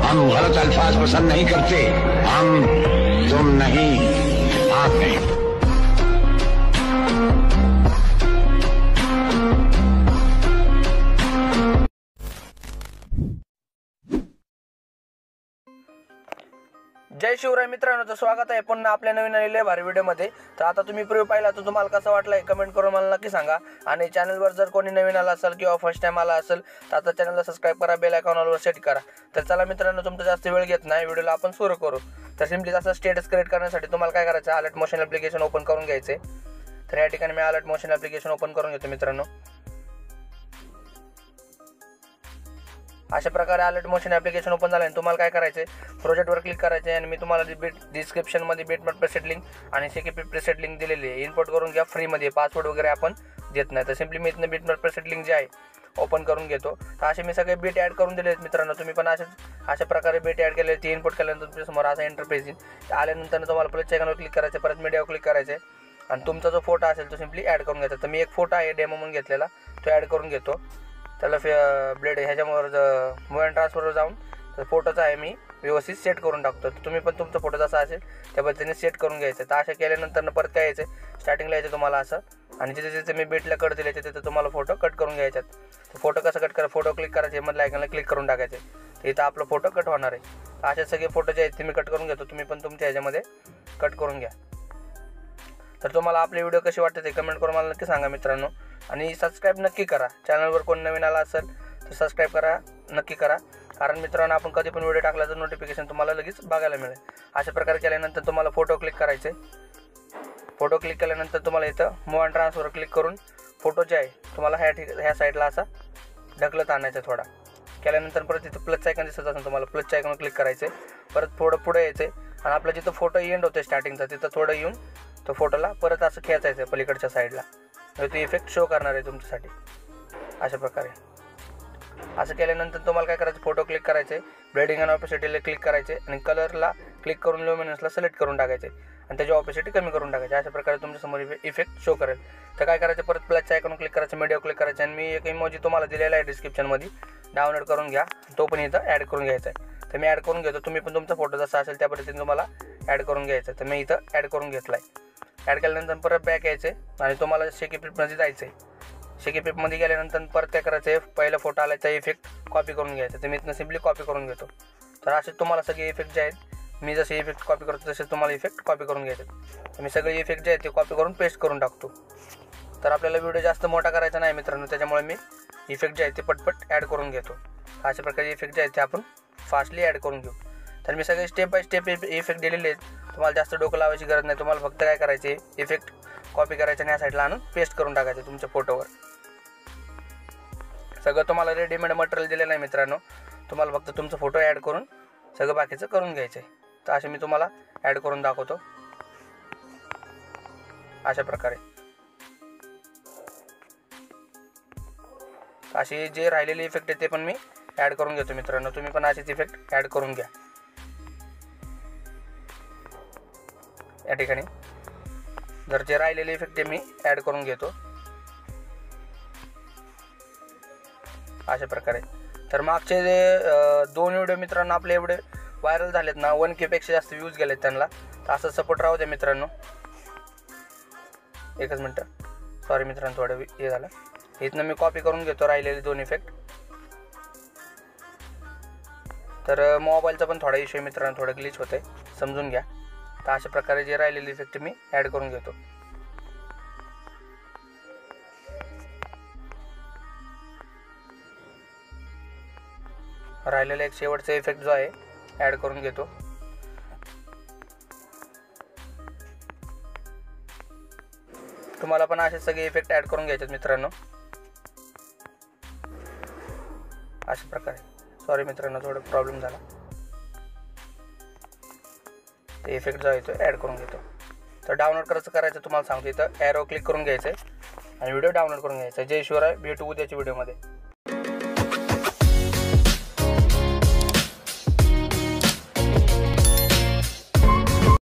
हम गलत अल्फाज पसंद नहीं करते, हम तुम नहीं आप नहीं। जय शिवराय मित्रांनो, तर स्वागत आहे पुन्हा आपल्या नवीन आलेल्या भारी व्हिडिओमध्ये। तर आता तुम्ही प्रिव्ह्यू पाहिला तर तुम्हाला कसा वाटला कमेंट करून मला नक्की सांगा। आणि चॅनलवर जर कोणी नवीन आला असेल किंवा फर्स्ट टाइम आला असेल तर आता चॅनलला सबस्क्राइब करा, बेल आयकॉनवर सेट करा। तर चला मित्रांनो, तुमचा जास्त वेळ घेत नाही, व्हिडिओला आपण सुरू करू। तर सिम्पली असं स्टेटस क्रिएट करण्यासाठी तुम्हाला काय करायचं, अलर्ट मोशन ॲप्लिकेशन ओपन करून घ्यायचे। तर या ठिकाणी मी अलर्ट मोशन ॲप्लिकेशन ओपन करून घेतो मित्रांनो। अशा प्रकारे अलर्ट मोशन ॲप्लिकेशन ओपन झाल्याने तुम्हाला काय करायचे, प्रोजेक्टवर क्लिक करायचे आणि मी तुम्हाला डिस्क्रिप्शनमध्ये बिटमॅप प्रेसेट लिंक आणि सीकेपी प्रेसेट लिंक दिलेली आहे, इम्पोर्ट करून घ्या फ्रीमध्ये। पासवर्ड वगैरे आपण देत नाही। तर सिम्पली मी इथनं बिटमॅप प्रेसेट लिंक जे आहे ओपन करून घेतो। तर असे मी सगळे बीट ॲड करून दिले आहेत मित्रांनो। तुम्ही पण अशा प्रकारे बीट ॲड केले, ती इनपुट केल्यानंतर तुमच्या समोर असा इंटरफेस येईल। आल्यानंतर तुम्हाला प्लस आयकॉनवर क्लिक करायचं, परत मीडियावर क्लिक करायचं आणि तुमचा जो फोटो असेल तो सिम्पली ॲड करून घ्यायचा। तर मी एक फोटो आहे डेमो म्हणून घेतलेला, तो ॲड करून घेतो। त्याला ब्लेड ह्याच्यावर मूव अँड ट्रान्सफरवर जाऊन तर फोटोचा आहे मी व्यवस्थित सेट करून टाकतो। तर तुम्ही पण तुमचा फोटो जसा असेल त्या पद्धतीने सेट करून घ्यायचं। तर अशा केल्यानंतर परत काय यायचं, स्टार्टिंगला यायचं तुम्हाला असं, आणि जिथे जिथे मी बीटला कट दिले तिथे तुम्हाला फोटो कट करून घ्यायच्यात। तर फोटो कसं कट करा, फोटो क्लिक करायचे, मधल्या आयकॉनला क्लिक करून टाकायचे। तर इथं आपला फोटो कट होणार आहे। असे सगळे फोटो जे आहेत ते मी कट करून घेतो, तुम्ही पण तुमच्या ह्याच्यामध्ये कट करून घ्या। तर तुम्हाला आपले व्हिडिओ कसे वाटते ते कमेंट करून मला नक्की सांगा मित्रांनो। आणि सबस्क्राईब नक्की करा, चॅनलवर कोण नवीन आला असेल तर सबस्क्राईब करा, नक्की करा। कारण मित्रांनो, आपण कधी पण व्हिडिओ टाकला तर नोटिफिकेशन तुम्हाला लगेच बघायला मिळेल। अशा प्रकारे केल्यानंतर तुम्हाला फोटो क्लिक करायचे। फोटो क्लिक केल्यानंतर तुम्हाला इथं मूव अँड ट्रान्सफर क्लिक करून फोटो जे आहे तुम्हाला ह्या साईडला असा ढकलत आणायचा। थोडा केल्यानंतर परत इथं प्लस आयकॉन दिसत असेल तुम्हाला, प्लस आयकॉनवर क्लिक करायचे, परत थोडं पुढे यायचे आणि आपला जिथं फोटो एंड होतो स्टार्टिंगचा तिथं थोडं येऊन तो फोटोला परत असं खेचायचं पलीकडच्या साईडला, तो इफेक्ट शो करणार आहे तुमच्यासाठी। अशा प्रकारे असं केल्यानंतर तुम्हाला काय करायचं, फोटो क्लिक करायचे, ब्लेडिंग आणि ऑपेसिटीला क्लिक करायचे आणि कलरला क्लिक करून ल्युमिनन्सला सिलेक्ट करून टाकायचे आणि त्याची ऑपेसिटी कमी करून टाकायची। अशा प्रकारे तुमच्यासमोर इफेक्ट शो करेल। तर काय करायचं, परत प्लसच्या आयकॉन क्लिक करायचं, मीडिया क्लिक करायचं आणि मी एक इमोजी तुम्हाला दिलेला आहे डिस्क्रिप्शनमध्ये, डाउनलोड करून घ्या, तो पण इथं ॲड करून घ्यायचा आहे। तर मी ॲड करून घेतो, तुम्ही पण तुमचा फोटो जसा असेल त्या पद्धतीने तुम्हाला ॲड करून घ्यायचं आहे। तर मी इथं ॲड करून घेतला आहे। ॲड केल्यानंतर परत बॅक यायचे आणि तुम्हाला शेकीपीपमध्ये जायचं आहे। शेकीपीपमध्ये गेल्यानंतर परत काय करायचं आहे, पहिला फोटो आला त्याचा इफेक्ट कॉपी करून घ्यायचा। तर मी इथनं सिम्पली कॉपी करून घेतो। तर असे तुम्हाला सगळे इफेक्ट जे आहेत, मी जसे इफेक्ट कॉपी करतो तसे तुम्हाला इफेक्ट कॉपी करून घ्यायचे। तर मी सगळे इफेक्ट जे आहेत ते कॉपी करून पेस्ट करून टाकतो। तर आपल्याला व्हिडिओ जास्त मोठा करायचा नाही मित्रांनो, त्याच्यामुळे मी इफेक्ट जे आहेत ते पटपट ॲड करून घेतो। अशा प्रकारे इफेक्ट जे आहेत ते आपण फास्टली ॲड करून घेऊ। तर मी सगळे स्टेप बाय स्टेप इफेक्ट दिलेले आहेत, तुम्हाला जास्त डोकं लावायची गरज नाही। तुम्हाला फक्त काय करायचे, इफेक्ट कॉपी करायचे आणि या साईडला आणून पेस्ट करून टाकायचे तुमच्या फोटोवर। सगळं तुम्हाला रेडीमेड मटेरियल दिलेलं आहे मित्रांनो, तुम्हाला फक्त तुमचा फोटो ॲड करून सगळं बाकीचं करून घ्यायचं आहे। तर असे मी तुम्हाला ॲड करून दाखवतो अशा प्रकारे। असे जे राहिलेले इफेक्ट आहे ते पण मी ॲड करून घेतो मित्रांनो, तुम्ही पण असेच इफेक्ट ॲड करून घ्या। या ठिकाणी जर जे राहिलेले इफेक्ट आहे मी ॲड करून घेतो अशा प्रकारे। तर मागचे जे 2 व्हिडिओ मित्रांनो आपले एवढे व्हायरल झालेत ना, 1K पेक्षा जास्त व्ह्यूज गेलेत त्यांना, तर असं सपोर्ट राहू द्या मित्रांनो। एकच मिनटं, सॉरी मित्रांनो थोडं हे झालं। इथनं मी कॉपी करून घेतो राहिलेले 2 इफेक्ट। तर मोबाईलचा पण थोडा इश्यू मित्रांनो, थोडं ग्लिच होतं आहे, समजून घ्या। तर अशा प्रकारे जे राहिलेले इफेक्ट मी ॲड करून घेतो। राहिलेला एक शेवटचा इफेक्ट जो आहे ॲड करून घेतो। तुम्हाला पण असे सगळे इफेक्ट ॲड करून घ्यायचे मित्रांनो अशा प्रकारे। सॉरी मित्रांनो थोडं प्रॉब्लेम झाला। ते इफेक्ट जो आहे तो ॲड करून घेतो। तर डाउनलोड कसं करायचं तुम्हाला सांगतो, इथं ॲरो क्लिक करून घ्यायचं आहे आणि व्हिडिओ डाउनलोड करून घ्यायचा। जय शिवराय, भेटू उद्याच्या व्हिडिओमध्ये।